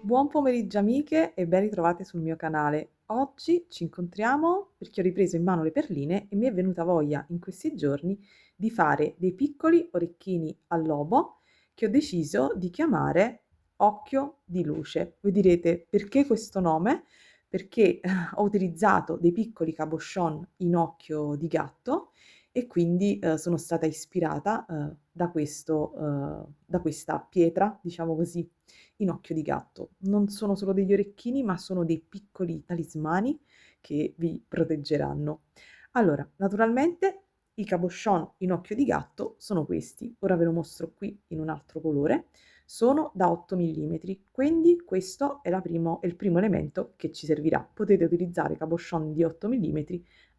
Buon pomeriggio amiche e ben ritrovate sul mio canale. Oggi ci incontriamo perché ho ripreso in mano le perline e mi è venuta voglia in questi giorni di fare dei piccoli orecchini al lobo che ho deciso di chiamare occhio di luce. Voi direte perché questo nome? Perché ho utilizzato dei piccoli cabochon in occhio di gatto e quindi sono stata ispirata da questa pietra, diciamo così, in occhio di gatto. Non sono solo degli orecchini, ma sono dei piccoli talismani che vi proteggeranno. Allora, naturalmente i cabochon in occhio di gatto sono questi. Ora ve lo mostro qui in un altro colore. Sono da 8 mm, quindi questo è il primo elemento che ci servirà. Potete utilizzare cabochon di 8 mm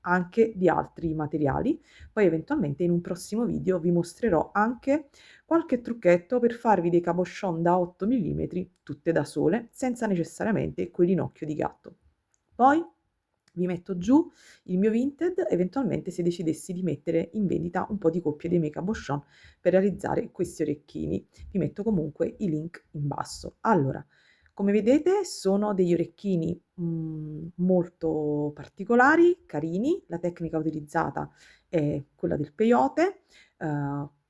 anche di altri materiali. Poi eventualmente in un prossimo video vi mostrerò anche qualche trucchetto per farvi dei cabochon da 8 mm tutte da sole, senza necessariamente quelli in occhio di gatto. Poi vi metto giù il mio Vinted, eventualmente se decidessi di mettere in vendita un po' di coppie dei miei cabochon per realizzare questi orecchini. Vi metto comunque i link in basso. Allora, come vedete sono degli orecchini molto particolari, carini. La tecnica utilizzata è quella del peyote,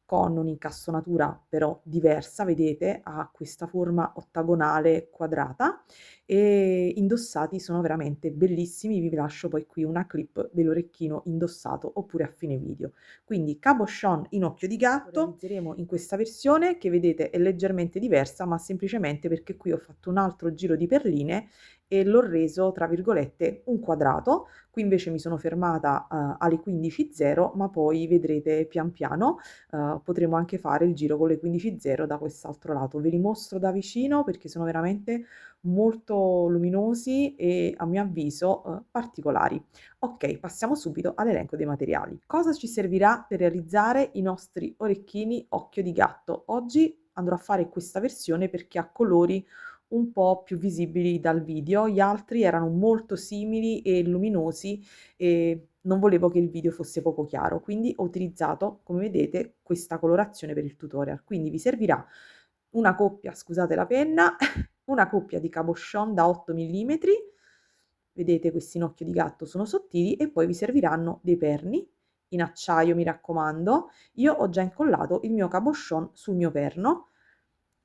con un'incastonatura però diversa, vedete, ha questa forma ottagonale quadrata e indossati sono veramente bellissimi. Vi lascio poi qui una clip dell'orecchino indossato oppure a fine video. Quindi cabochon in occhio di gatto lo realizzeremo in questa versione che vedete è leggermente diversa, ma semplicemente perché qui ho fatto un altro giro di perline e l'ho reso tra virgolette un quadrato. Qui invece mi sono fermata alle 15.0, ma poi vedrete pian piano potremo anche fare il giro con le 15.0 da quest'altro lato. Ve li mostro da vicino perché sono veramente molto luminosi e a mio avviso particolari. Ok, passiamo subito all'elenco dei materiali. Cosa ci servirà per realizzare i nostri orecchini occhio di gatto? Oggi andrò a fare questa versione perché ha colori un po' più visibili dal video, gli altri erano molto simili e luminosi e non volevo che il video fosse poco chiaro, quindi ho utilizzato, come vedete, questa colorazione per il tutorial. Quindi vi servirà una coppia, scusate la penna, una coppia di cabochon da 8 mm, vedete questi in occhio di gatto sono sottili, e poi vi serviranno dei perni in acciaio, mi raccomando. Io ho già incollato il mio cabochon sul mio perno.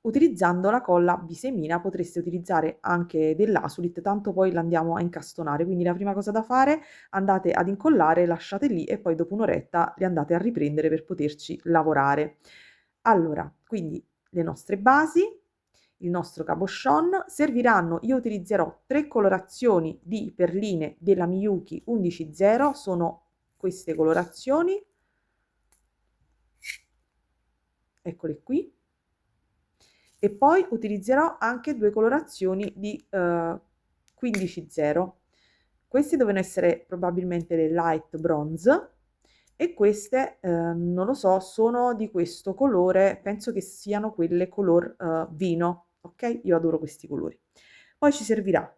Utilizzando la colla bisemina potreste utilizzare anche dell'Asulit, tanto poi l'andiamo a incastonare. Quindi la prima cosa da fare, andate ad incollare, lasciate lì e poi dopo un'oretta li andate a riprendere per poterci lavorare. Allora, quindi le nostre basi, il nostro cabochon serviranno, io utilizzerò 3 colorazioni di perline della Miyuki 11.0, sono queste colorazioni, eccole qui. E poi utilizzerò anche 2 colorazioni di 15.0. Queste devono essere probabilmente le light bronze e queste non lo so, sono di questo colore, penso che siano quelle color vino, ok? Io adoro questi colori. Poi ci servirà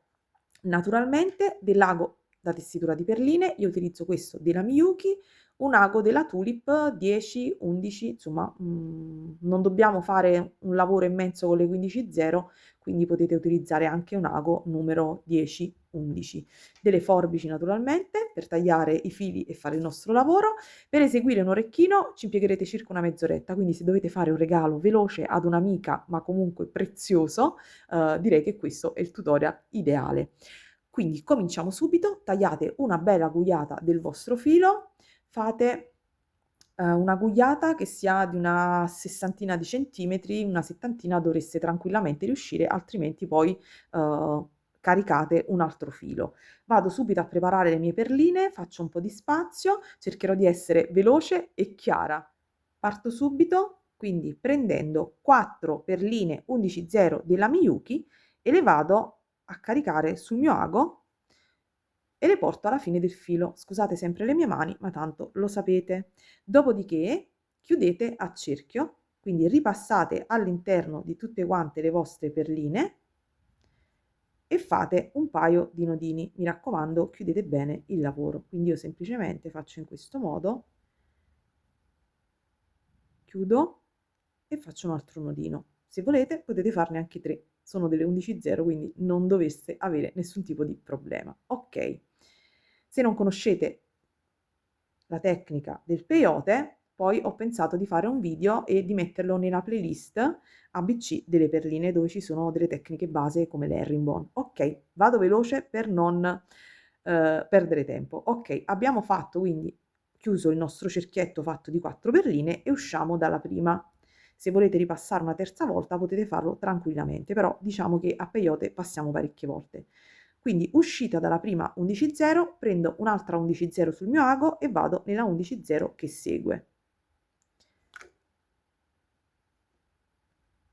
naturalmente dell'ago da tessitura di perline, io utilizzo questo della Miyuki, un ago della Tulip 10, 11, insomma, non dobbiamo fare un lavoro immenso con le 15.0, quindi potete utilizzare anche un ago numero 10, 11. Delle forbici naturalmente per tagliare i fili e fare il nostro lavoro. Per eseguire un orecchino ci impiegherete circa una mezz'oretta, quindi se dovete fare un regalo veloce ad un'amica, ma comunque prezioso, direi che questo è il tutorial ideale. Quindi cominciamo subito, tagliate una bella agugliata del vostro filo, fate una gugliata che sia di una sessantina di centimetri, una settantina dovreste tranquillamente riuscire, altrimenti poi caricate un altro filo. Vado subito a preparare le mie perline, faccio un po' di spazio, cercherò di essere veloce e chiara. Parto subito, quindi prendendo 4 perline 11.0 della Miyuki e le vado a caricare sul mio ago e le porto alla fine del filo. Scusate sempre le mie mani, ma tanto lo sapete. Dopodiché chiudete a cerchio, quindi ripassate all'interno di tutte quante le vostre perline e fate un paio di nodini. Mi raccomando, chiudete bene il lavoro. Quindi io semplicemente faccio in questo modo, chiudo e faccio un altro nodino. Se volete potete farne anche 3, sono delle 11.0, quindi non dovreste avere nessun tipo di problema. Ok, se non conoscete la tecnica del peyote, poi ho pensato di fare un video e di metterlo nella playlist ABC delle perline, dove ci sono delle tecniche base come l'herringbone. Ok, vado veloce per non perdere tempo. Ok, abbiamo fatto quindi chiuso il nostro cerchietto fatto di 4 perline e usciamo dalla prima. Se volete ripassare una terza volta potete farlo tranquillamente, però diciamo che a peyote passiamo parecchie volte. Quindi uscita dalla prima 11.0, prendo un'altra 11.0 sul mio ago e vado nella 11.0 che segue.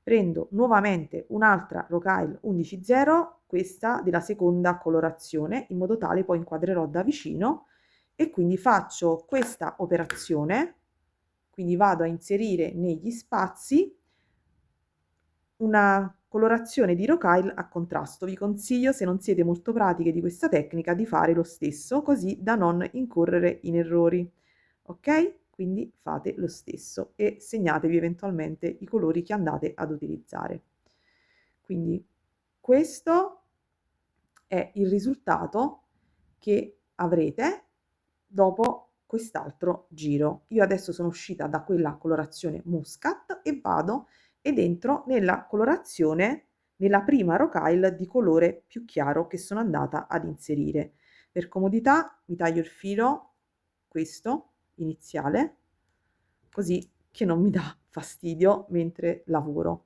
Prendo nuovamente un'altra rocaille 11.0, questa della seconda colorazione, in modo tale poi inquadrerò da vicino, e quindi faccio questa operazione, quindi vado a inserire negli spazi una colorazione di rocaille a contrasto. Vi consiglio, se non siete molto pratiche di questa tecnica, di fare lo stesso, così da non incorrere in errori. Ok? Quindi fate lo stesso e segnatevi eventualmente i colori che andate ad utilizzare. Quindi questo è il risultato che avrete dopo quest'altro giro. Io adesso sono uscita da quella colorazione muscat e vado ed entro nella colorazione, nella prima rocaille di colore più chiaro che sono andata ad inserire. Per comodità mi taglio il filo, questo iniziale, così che non mi dà fastidio mentre lavoro.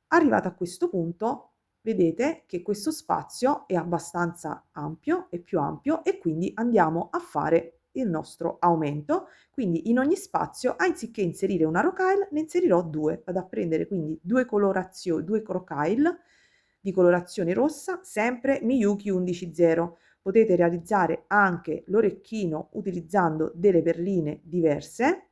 Arrivata a questo punto, vedete che questo spazio è abbastanza ampio, è più ampio, e quindi andiamo a fare il nostro aumento. Quindi in ogni spazio, anziché inserire una rocaille, ne inserirò due. Vado a prendere quindi due colorazioni, due rocaille di colorazione rossa, sempre Miyuki 11.0. Potete realizzare anche l'orecchino utilizzando delle perline diverse,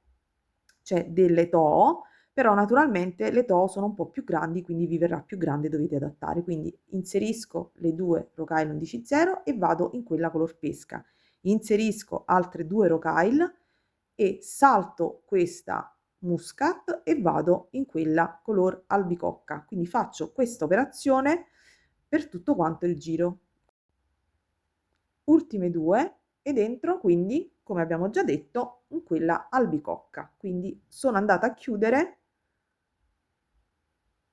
cioè delle Toho, però naturalmente le Toho sono un po' più grandi, quindi vi verrà più grande, dovete adattare. Quindi inserisco le due rocaille 11.0 e vado in quella color pesca. Inserisco altre due rocaille e salto questa muscat e vado in quella color albicocca. Quindi faccio questa operazione per tutto quanto il giro. Ultime due ed entro quindi, come abbiamo già detto, in quella albicocca. Quindi sono andata a chiudere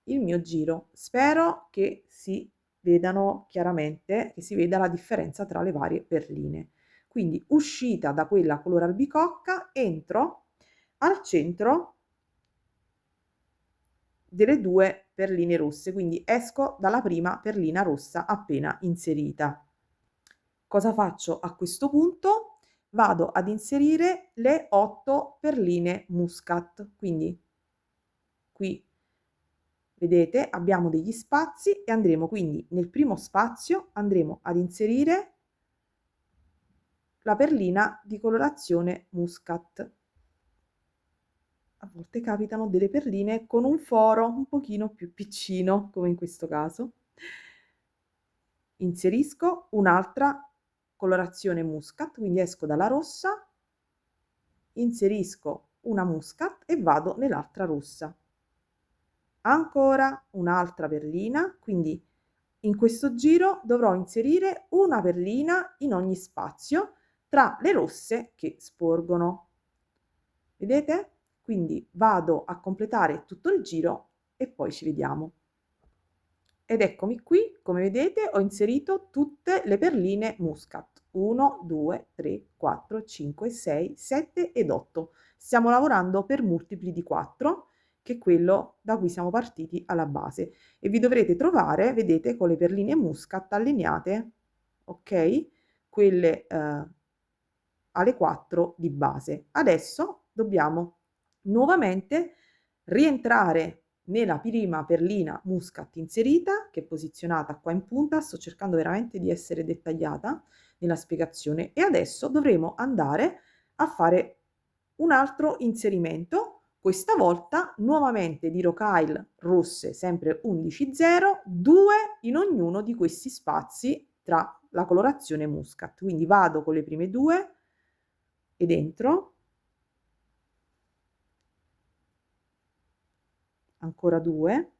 il mio giro. Spero che si vedano chiaramente, che si veda la differenza tra le varie perline. Quindi uscita da quella color albicocca, entro al centro delle due perline rosse, quindi esco dalla prima perlina rossa appena inserita. Cosa faccio a questo punto? Vado ad inserire le 8 perline muscat, quindi qui vedete abbiamo degli spazi e andremo quindi nel primo spazio andremo ad inserire la perlina di colorazione muscat. A volte capitano delle perline con un foro un pochino più piccino, come in questo caso. Inserisco un'altra colorazione muscat, quindi esco dalla rossa, inserisco una muscat e vado nell'altra rossa. Ancora un'altra perlina, quindi in questo giro dovrò inserire una perlina in ogni spazio tra le rosse che sporgono. Vedete? Quindi vado a completare tutto il giro e poi ci vediamo. Ed eccomi qui, come vedete ho inserito tutte le perline muscat. 1, 2, 3, 4, 5, 6, 7 ed 8. Stiamo lavorando per multipli di 4, che è quello da cui siamo partiti alla base. E vi dovrete trovare, vedete, con le perline muscat allineate, ok? Quelle alle 4 di base. Adesso dobbiamo nuovamente rientrare nella prima perlina muscat inserita, che è posizionata qua in punta. Sto cercando veramente di essere dettagliata nella spiegazione, e adesso dovremo andare a fare un altro inserimento, questa volta nuovamente di rocaille rosse, sempre 11.0, 2 in ognuno di questi spazi tra la colorazione muscat. Quindi vado con le prime due e dentro, ancora 2,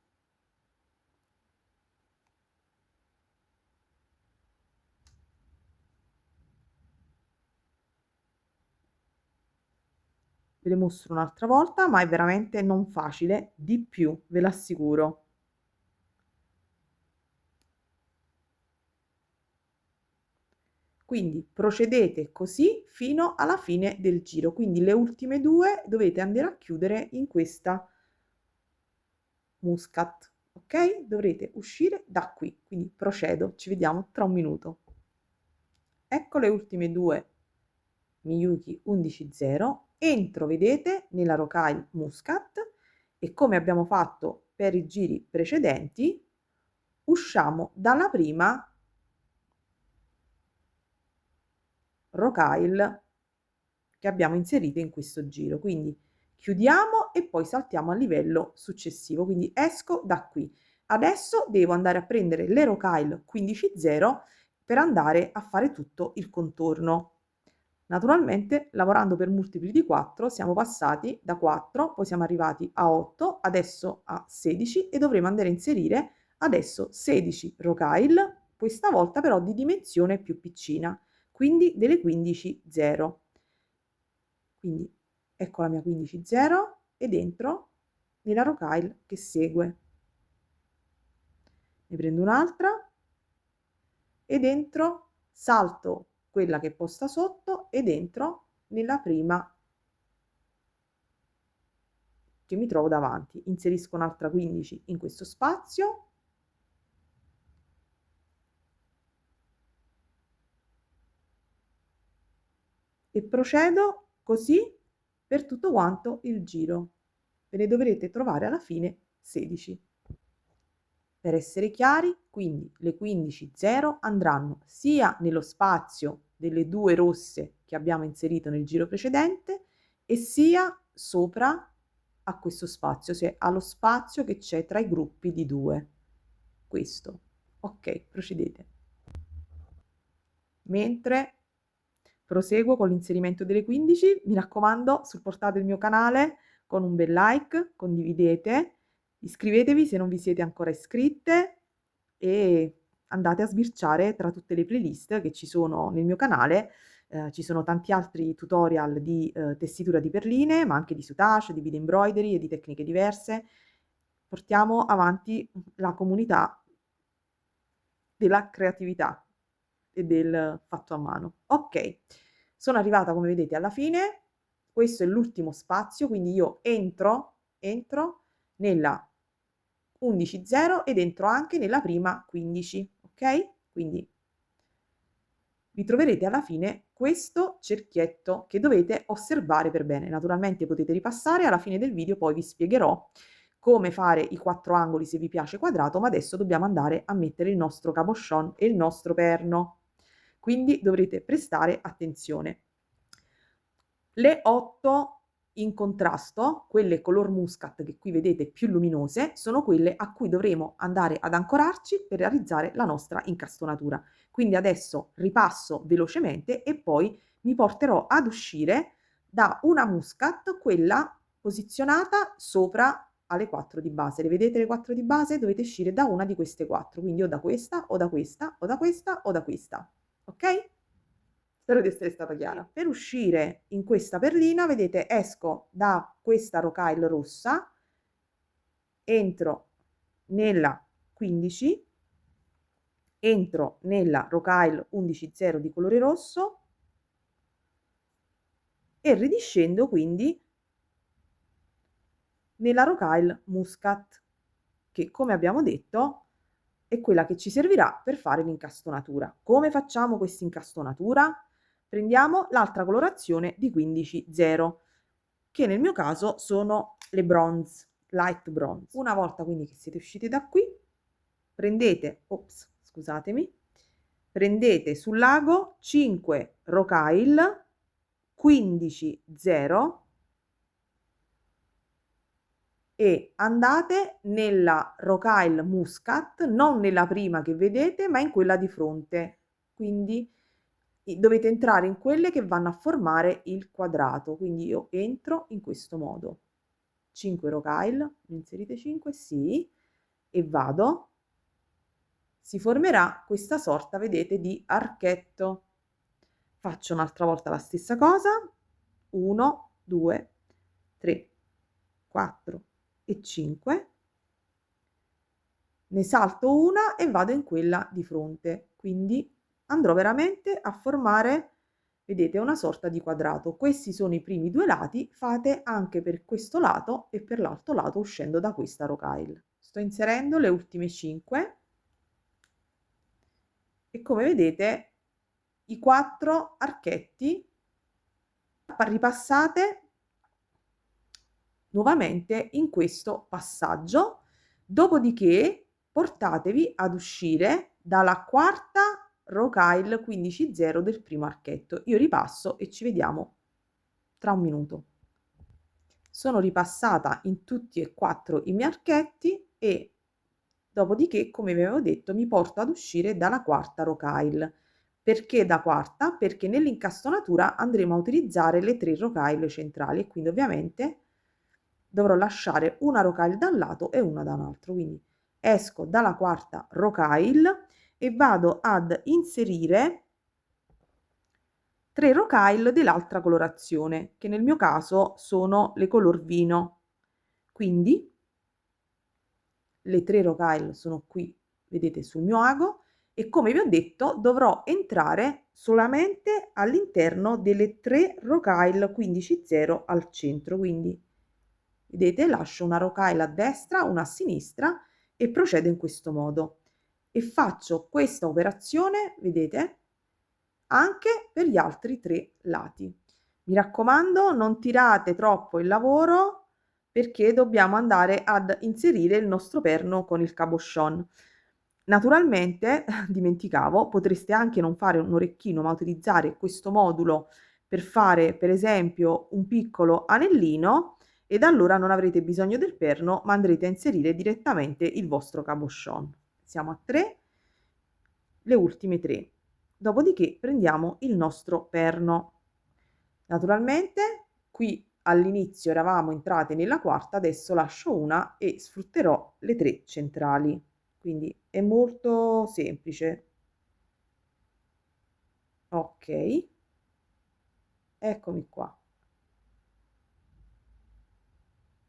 Ve le mostro un'altra volta, ma è veramente non facile, di più, ve l'assicuro. Quindi procedete così fino alla fine del giro, quindi le ultime 2 dovete andare a chiudere in questa muscat, ok? Dovrete uscire da qui, quindi procedo, ci vediamo tra un minuto. Ecco le ultime 2 Miyuki 11.0, entro, vedete, nella Rokai Muscat e come abbiamo fatto per i giri precedenti, usciamo dalla prima Rocaille che abbiamo inserito in questo giro. Quindi chiudiamo e poi saltiamo al livello successivo. Quindi esco da qui. Adesso devo andare a prendere le Rocaille 15.0 per andare a fare tutto il contorno. Naturalmente, lavorando per multipli di 4, siamo passati da 4, poi siamo arrivati a 8, adesso a 16 e dovremo andare a inserire adesso 16 Rocaille, questa volta però di dimensione più piccina, quindi delle 15.0. Quindi ecco la mia 15.0 e dentro nella Rocaille che segue. Ne prendo un'altra e dentro salto quella che è posta sotto e dentro nella prima che mi trovo davanti. Inserisco un'altra 15 in questo spazio e procedo così per tutto quanto il giro. Ve ne dovrete trovare alla fine 16. Per essere chiari, quindi le 15.0 andranno sia nello spazio delle 2 rosse che abbiamo inserito nel giro precedente e sia sopra a questo spazio, cioè allo spazio che c'è tra i gruppi di 2. Questo. Ok, procedete. Mentre proseguo con l'inserimento delle 15, mi raccomando, supportate il mio canale con un bel like, condividete, iscrivetevi se non vi siete ancora iscritte e andate a sbirciare tra tutte le playlist che ci sono nel mio canale. Ci sono tanti altri tutorial di tessitura di perline, ma anche di soutache, di bead embroidery e di tecniche diverse. Portiamo avanti la comunità della creatività e del fatto a mano. Ok, sono arrivata come vedete alla fine, questo è l'ultimo spazio, quindi io entro nella 11.0 ed entro anche nella prima 15, ok? Quindi vi troverete alla fine questo cerchietto che dovete osservare per bene. Naturalmente potete ripassare, alla fine del video poi vi spiegherò come fare i 4 angoli se vi piace quadrato, ma adesso dobbiamo andare a mettere il nostro cabochon e il nostro perno. Quindi dovrete prestare attenzione. Le 8 in contrasto, quelle color muscat che qui vedete più luminose, sono quelle a cui dovremo andare ad ancorarci per realizzare la nostra incastonatura. Quindi adesso ripasso velocemente e poi mi porterò ad uscire da una muscat, quella posizionata sopra alle 4 di base. Le vedete le 4 di base? Dovete uscire da una di queste 4, quindi o da questa o da questa o da questa o da questa. Ok? Spero di essere stata chiara. Per uscire in questa perlina, vedete, esco da questa rocaille rossa, entro nella 15, entro nella rocaille 11.0 di colore rosso e ridiscendo quindi nella rocaille muscat, che come abbiamo detto è quella che ci servirà per fare l'incastonatura. Come facciamo questa incastonatura? Prendiamo l'altra colorazione di 15.0, che nel mio caso sono le bronze, light bronze. Una volta quindi che siete usciti da qui, prendete, ops, scusatemi, prendete sul lago 5 rocaille 15.0 e andate nella rocaille muscat, non nella prima che vedete, ma in quella di fronte. Quindi dovete entrare in quelle che vanno a formare il quadrato. Quindi io entro in questo modo. 5 rocaille, ne inserite 5, sì, e vado. Si formerà questa sorta, vedete, di archetto. Faccio un'altra volta la stessa cosa. 1, 2, 3, 4 e 5, ne salto una e vado in quella di fronte, quindi andrò veramente a formare, vedete, una sorta di quadrato. Questi sono i primi due lati, fate anche per questo lato e per l'altro lato uscendo da questa rocaille. Sto inserendo le ultime 5 e come vedete i 4 archetti ripassate nuovamente in questo passaggio, dopodiché portatevi ad uscire dalla quarta rocaille 15 del primo archetto. Io ripasso e ci vediamo tra un minuto. Sono ripassata in tutti e 4 i miei archetti e dopodiché, come vi avevo detto, mi porto ad uscire dalla quarta rocaille. Perché da quarta? Perché nell'incastonatura andremo a utilizzare le 3 rocaille centrali e quindi ovviamente dovrò lasciare una rocaille da un lato e una da un altro. Quindi esco dalla quarta rocaille e vado ad inserire 3 rocaille dell'altra colorazione, che nel mio caso sono le color vino. Quindi le 3 rocaille sono qui, vedete, sul mio ago e come vi ho detto dovrò entrare solamente all'interno delle 3 rocaille 15 al centro. Quindi vedete, lascio una rocaille a destra, una a sinistra e procedo in questo modo e faccio questa operazione, vedete, anche per gli altri 3 lati. Mi raccomando, non tirate troppo il lavoro perché dobbiamo andare ad inserire il nostro perno con il cabochon. Naturalmente, dimenticavo, potreste anche non fare un orecchino, ma utilizzare questo modulo per fare, per esempio, un piccolo anellino ed allora non avrete bisogno del perno, ma andrete a inserire direttamente il vostro cabochon. Siamo a 3, le ultime 3. Dopodiché prendiamo il nostro perno. Naturalmente qui all'inizio eravamo entrate nella quarta, adesso lascio una e sfrutterò le 3 centrali. Quindi è molto semplice. Ok, eccomi qua.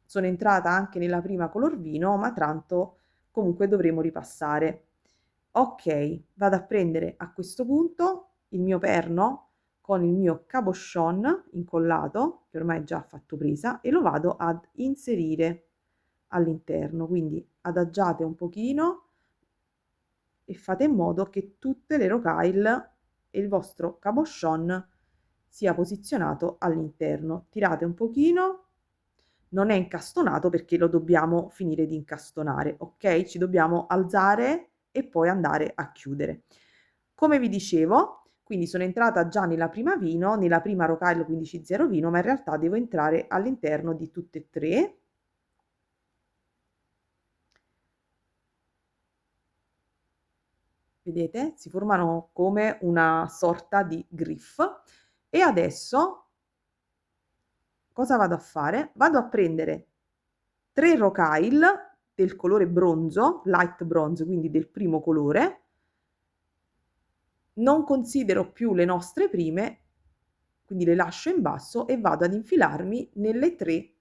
Sono entrata anche nella prima color vino, ma tanto comunque dovremo ripassare. Ok, vado a prendere a questo punto il mio perno con il mio cabochon incollato, che ormai è già fatto presa, e lo vado ad inserire all'interno. Quindi adagiate un pochino e fate in modo che tutte le rocaille e il vostro cabochon sia posizionato all'interno. Tirate un pochino, non è incastonato perché lo dobbiamo finire di incastonare, ok? Ci dobbiamo alzare e poi andare a chiudere. Come vi dicevo, quindi sono entrata già nella prima vino, nella prima rocaille 15 vino, ma in realtà devo entrare all'interno di tutte e 3. Vedete? Si formano come una sorta di griff. E adesso cosa vado a fare? Vado a prendere 3 rocaille del colore bronzo, light bronze, quindi del primo colore. Non considero più le nostre prime, quindi le lascio in basso e vado ad infilarmi nelle 3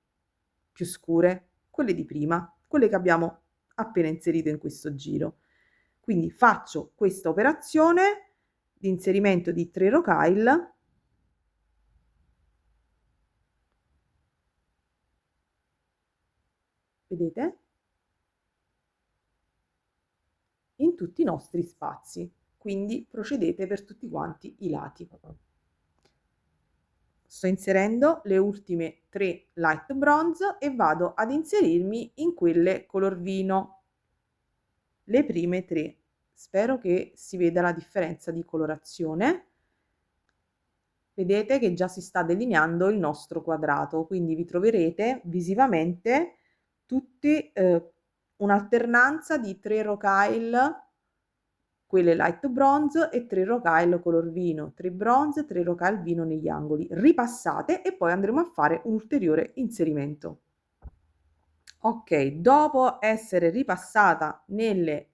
più scure, quelle di prima, quelle che abbiamo appena inserito in questo giro. Quindi faccio questa operazione di inserimento di 3 rocaille. Vedete? In tutti i nostri spazi. Quindi procedete per tutti quanti i lati. Sto inserendo le ultime 3 light bronze e vado ad inserirmi in quelle color vino, le prime 3. Spero che si veda la differenza di colorazione. Vedete che già si sta delineando il nostro quadrato, quindi vi troverete visivamente tutti un'alternanza di 3 rocaille, quelle light bronze e 3 rocaille color vino, 3 bronze, 3 rocaille vino negli angoli. Ripassate e poi andremo a fare un ulteriore inserimento. Ok, dopo essere ripassata nelle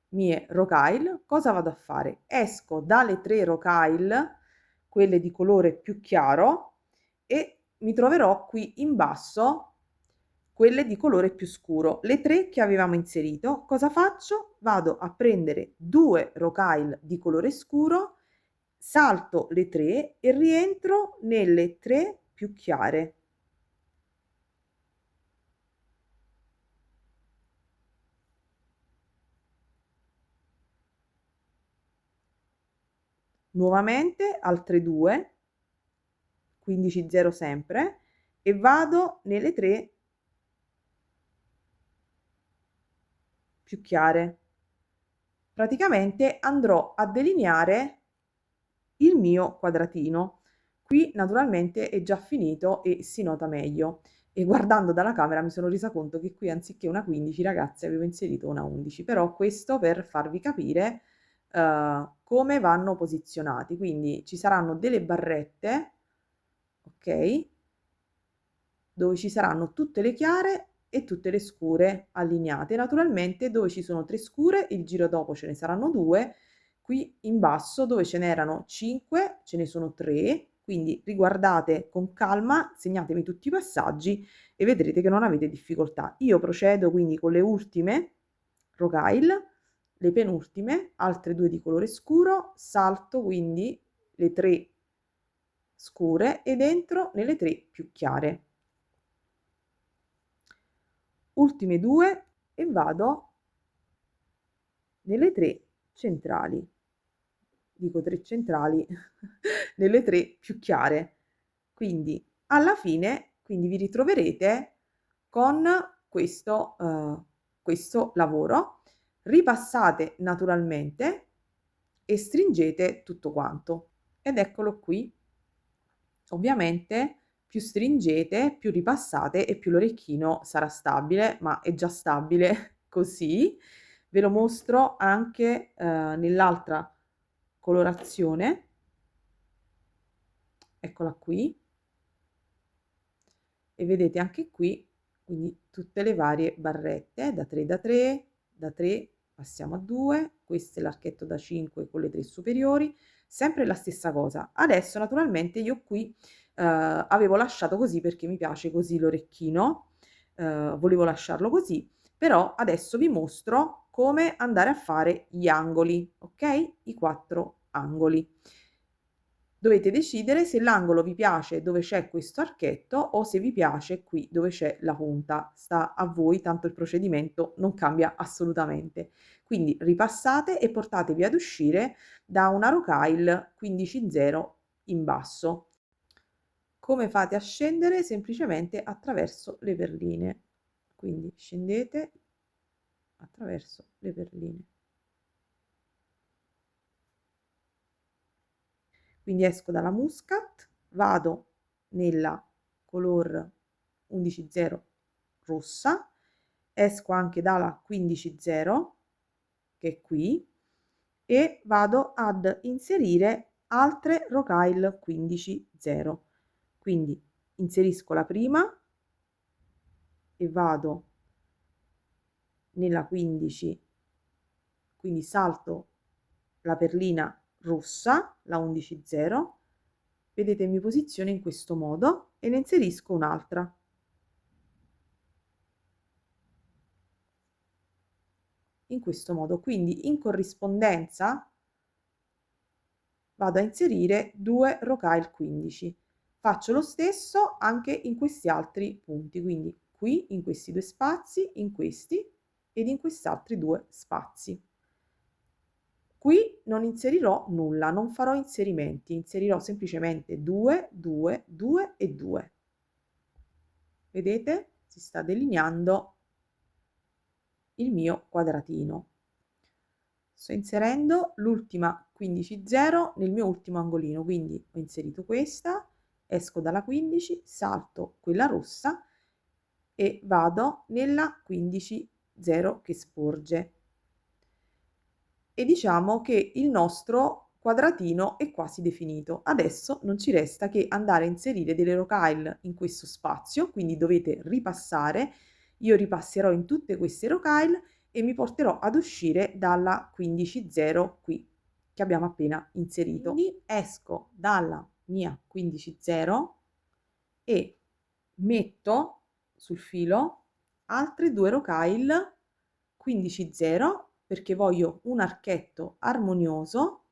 mie rocaille, cosa vado a fare? Esco dalle 3 rocaille, quelle di colore più chiaro, e mi troverò qui in basso quelle di colore più scuro, le 3 che avevamo inserito. Cosa faccio? Vado a prendere 2 rocaille di colore scuro, salto le 3 e rientro nelle 3 più chiare. Nuovamente altre 2, 15 0 sempre, e vado nelle 3 più chiare. Praticamente andrò a delineare il mio quadratino. Qui naturalmente è già finito e si nota meglio, e guardando dalla camera mi sono resa conto che qui anziché una 15, ragazzi, avevo inserito una 11, però questo per farvi capire come vanno posizionati. Quindi ci saranno delle barrette, ok, dove ci saranno tutte le chiare e tutte le scure allineate. Naturalmente dove ci sono 3 scure, il giro dopo ce ne saranno 2, qui in basso dove ce n'erano 5 ce ne sono 3, quindi riguardate con calma, segnatevi tutti i passaggi e vedrete che non avete difficoltà. Io procedo quindi con le ultime rocaille, le penultime, altre 2 di colore scuro, salto quindi le 3 scure ed entro nelle 3 più chiare. Ultime 2 e vado nelle 3 centrali. Dico 3 centrali, nelle 3 più chiare. Quindi alla fine, quindi vi ritroverete con questo lavoro. Ripassate naturalmente e stringete tutto quanto. Ed eccolo qui. Ovviamente più stringete, più ripassate e più l'orecchino sarà stabile, ma è già stabile così. Ve lo mostro anche nell'altra colorazione, eccola qui, e vedete anche qui quindi tutte le varie barrette da 3 da 3, da 3 passiamo a 2, questo è l'archetto da 5 con le 3 superiori, sempre la stessa cosa. Adesso naturalmente io qui avevo lasciato così perché mi piace così l'orecchino, volevo lasciarlo così, però adesso vi mostro come andare a fare gli angoli, ok? I 4 angoli. Dovete decidere se l'angolo vi piace dove c'è questo archetto o se vi piace qui dove c'è la punta. Sta a voi, tanto il procedimento non cambia assolutamente. Quindi ripassate e portatevi ad uscire da una rocaille 15-0 in basso. Come fate a scendere? Semplicemente attraverso le perline. Quindi scendete attraverso le perline. Quindi esco dalla Muscat, vado nella color 11-0 rossa, esco anche dalla 15-0 che è qui e vado ad inserire altre rocaille 15-0. Quindi inserisco la prima e vado nella 15, quindi salto la perlina rossa, la 11-0, vedete mi posiziono in questo modo e ne inserisco un'altra. In questo modo, quindi in corrispondenza vado a inserire 2 rocaille 15. Faccio lo stesso anche in questi altri punti, quindi qui in questi 2 spazi, in questi ed in quest'altri 2 spazi. Qui non inserirò nulla, non farò inserimenti, inserirò semplicemente 2, 2, 2 e 2. Vedete? Si sta delineando il mio quadratino. Sto inserendo l'ultima 15-0 nel mio ultimo angolino, quindi ho inserito questa, esco dalla 15, salto quella rossa e vado nella 15-0 che sporge. E diciamo che il nostro quadratino è quasi definito. Adesso non ci resta che andare a inserire delle rocaille in questo spazio, quindi dovete ripassare. Io ripasserò in tutte queste rocaille e mi porterò ad uscire dalla 15-0 qui che abbiamo appena inserito. Quindi esco dalla mia 15-0 e metto sul filo altri 2 rocaille 15/0 perché voglio un archetto armonioso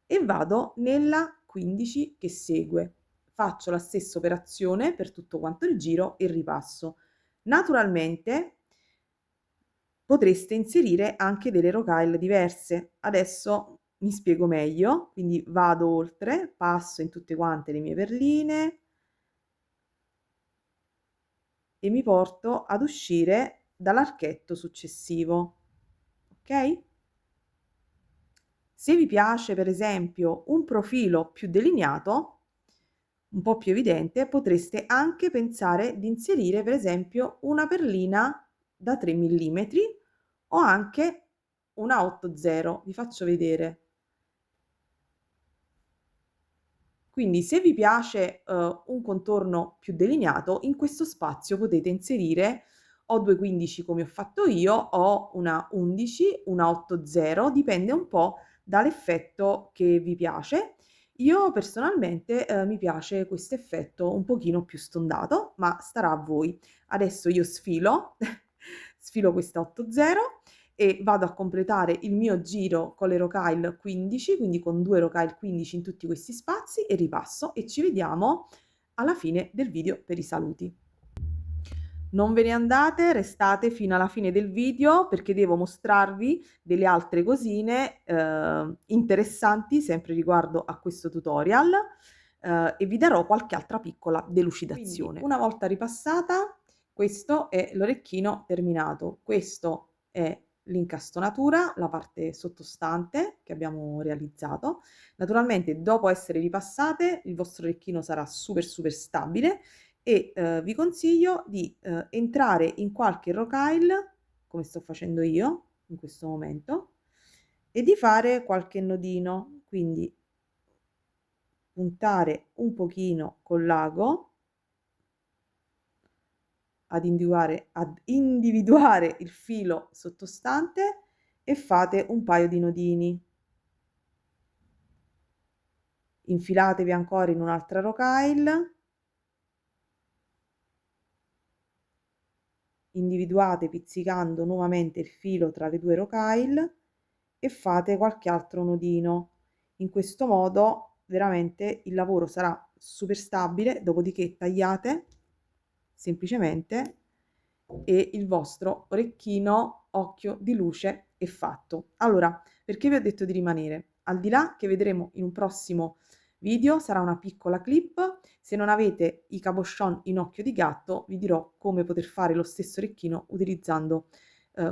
e vado nella 15 che segue. Faccio la stessa operazione per tutto quanto il giro e ripasso. Naturalmente potreste inserire anche delle rocaille diverse. Adesso mi spiego meglio, quindi vado oltre, passo in tutte quante le mie perline e mi porto ad uscire dall'archetto successivo. Ok? Se vi piace per esempio un profilo più delineato, un po' più evidente, potreste anche pensare di inserire per esempio una perlina da 3 millimetri o anche una 8/0. Vi faccio vedere. Quindi se vi piace, un contorno più delineato, in questo spazio potete inserire o 2 15 come ho fatto io o una 11, una 8/0, dipende un po' dall'effetto che vi piace. Io personalmente, mi piace questo effetto un pochino più stondato, ma starà a voi. Adesso io sfilo, sfilo questa 8/0 e vado a completare il mio giro con le rocaille 15, quindi con 2 rocaille 15 in tutti questi spazi e ripasso e ci vediamo alla fine del video per i saluti. Non ve ne andate, restate fino alla fine del video perché devo mostrarvi delle altre cosine interessanti sempre riguardo a questo tutorial e vi darò qualche altra piccola delucidazione. Quindi, una volta ripassata, questo è l'orecchino terminato, questo è l'incastonatura, la parte sottostante che abbiamo realizzato. Naturalmente dopo essere ripassate il vostro orecchino sarà super stabile e vi consiglio di entrare in qualche rocaille, come sto facendo io in questo momento, e di fare qualche nodino, quindi puntare un pochino col l'ago ad individuare il filo sottostante e fate un paio di nodini. Infilatevi ancora in un'altra rocaille, individuate pizzicando nuovamente il filo tra le 2 rocaille e fate qualche altro nodino. In questo modo veramente il lavoro sarà super stabile, dopodiché tagliate semplicemente e il vostro orecchino occhio di luce è fatto. Allora, perché vi ho detto di rimanere? Al di là che vedremo in un prossimo video, sarà una piccola clip. Se non avete i cabochon in occhio di gatto, vi dirò come poter fare lo stesso orecchino utilizzando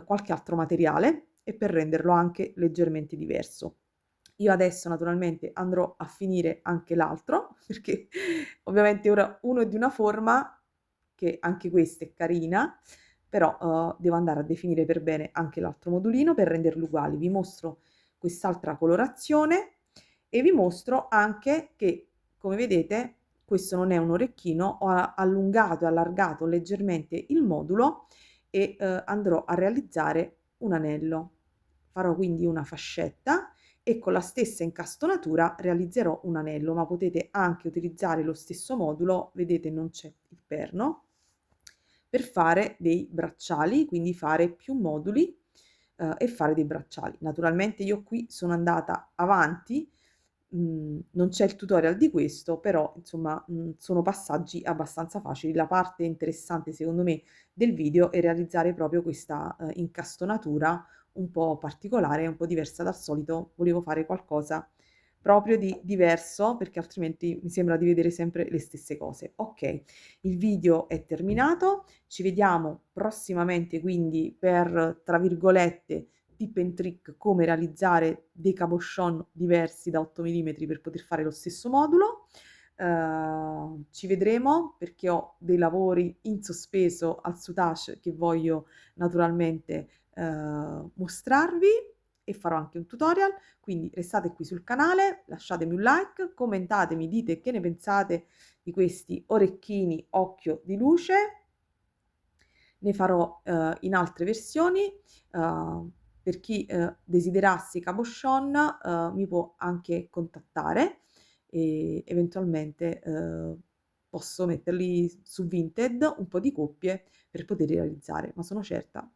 qualche altro materiale e per renderlo anche leggermente diverso. Io adesso naturalmente andrò a finire anche l'altro, perché ovviamente ora uno è di una forma che anche questa è carina, però devo andare a definire per bene anche l'altro modulino per renderli uguali. Vi mostro quest'altra colorazione e vi mostro anche che, come vedete, questo non è un orecchino, ho allungato e allargato leggermente il modulo e andrò a realizzare un anello. Farò quindi una fascetta e con la stessa incastonatura realizzerò un anello, ma potete anche utilizzare lo stesso modulo, vedete non c'è il perno, per fare dei bracciali, quindi fare più moduli e fare dei bracciali. Naturalmente io qui sono andata avanti, non c'è il tutorial di questo, però insomma sono passaggi abbastanza facili. La parte interessante secondo me del video è realizzare proprio questa incastonatura un po' particolare, un po' diversa dal solito. Volevo fare qualcosa proprio di diverso perché altrimenti mi sembra di vedere sempre le stesse cose. Ok, il video è terminato, ci vediamo prossimamente quindi per, tra virgolette, tip and trick come realizzare dei cabochon diversi da 8 mm per poter fare lo stesso modulo. Ci vedremo perché ho dei lavori in sospeso al soutache che voglio naturalmente mostrarvi e farò anche un tutorial, quindi restate qui sul canale, lasciatemi un like, commentatemi, dite che ne pensate di questi orecchini occhio di luce. Ne farò in altre versioni. Per chi desiderasse cabochon mi può anche contattare e eventualmente, posso metterli su Vinted, un po' di coppie per poterli realizzare, ma sono certa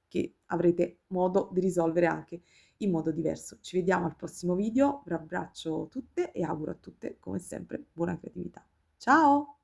che avrete modo di risolvere anche in modo diverso. Ci vediamo al prossimo video, vi abbraccio tutte e auguro a tutte come sempre buona creatività. Ciao!